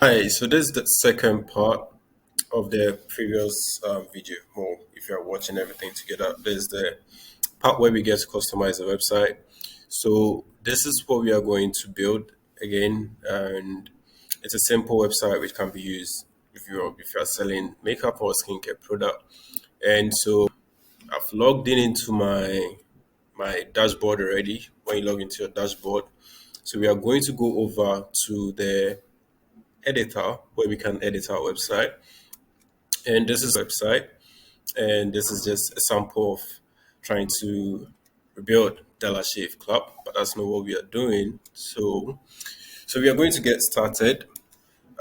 Hi, so this is the second part of the previous video. Or if you're watching everything together, there's the part where we get to customize the website. So this is what we are going to build again, and it's a simple website which can be used if you're selling makeup or skincare product. And so I've logged into my dashboard already. When you log into your dashboard, so we are going to go over to the editor where we can edit our website. And this is a website, and this is just a sample of trying to rebuild Dollar Shave Club, but that's not what we are doing. So we are going to get started.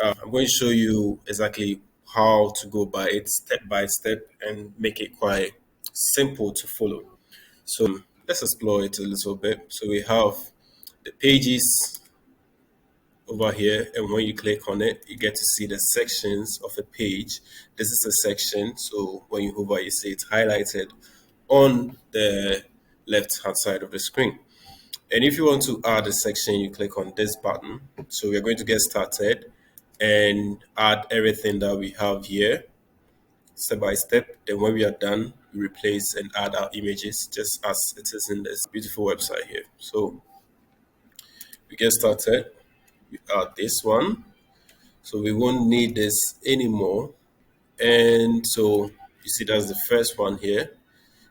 I'm going to show you exactly how to go by it step by step and make it quite simple to follow. So let's explore it a little bit. So we have the pages over here, and when you click on it you get to see the sections of a page. This is a section, so when you hover you see it's highlighted on the left hand side of the screen. And if you want to add a section, you click on this button. So we're going to get started and add everything that we have here step by step. Then when we are done, we replace and add our images just as it is in this beautiful website here. So we get started, we add this one. So we won't need this anymore. And so you see that's the first one here.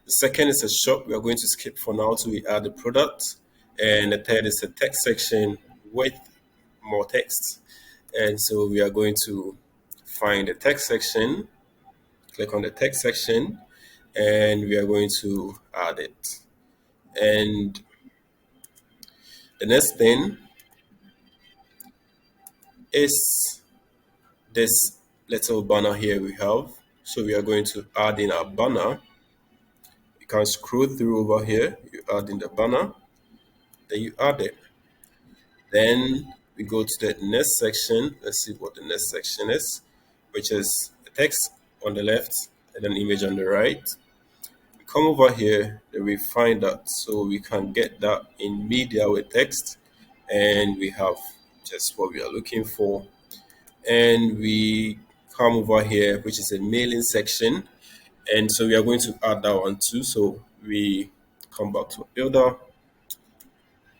The second is a shop. We are going to skip for now till we add the product. And the third is a text section with more text. And so we are going to find the text section, click on the text section, and we are going to add it. And the next thing is this little banner here we have. So we are going to add in our banner. You can scroll through over here, you add in the banner, then you add it. Then we go to the next section. Let's see what the next section is, which is the text on the left and an image on the right. We come over here, then we find that, so we can get that in media with text, and we have just what we are looking for. And we come over here, which is a mailing section, and so we are going to add that one too. So we come back to builder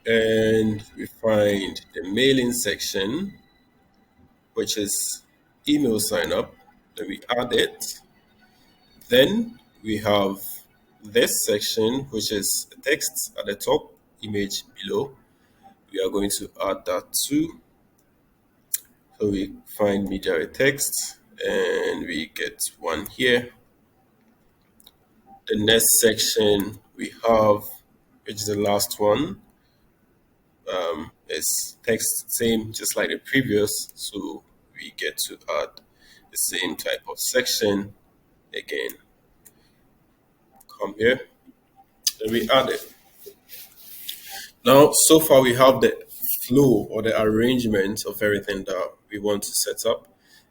and we find the mailing section, which is email sign up. Then we add it. Then we have this section, which is text at the top, image below. We are going to add that too. So we find media with text and we get one here. The next section we have, which is the last one, is text, same just like the previous. So we get to add the same type of section again. Come here, then we add it. Now, so far we have the flow or the arrangement of everything that we want to set up.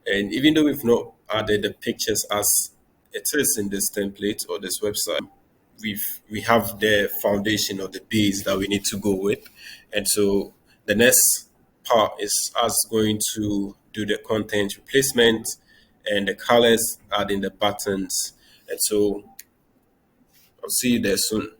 And even though we've not added the pictures as it is in this template or this website, we have the foundation or the base that we need to go with. And so the next part is us going to do the content replacement and the colors, adding the buttons. And so I'll see you there soon.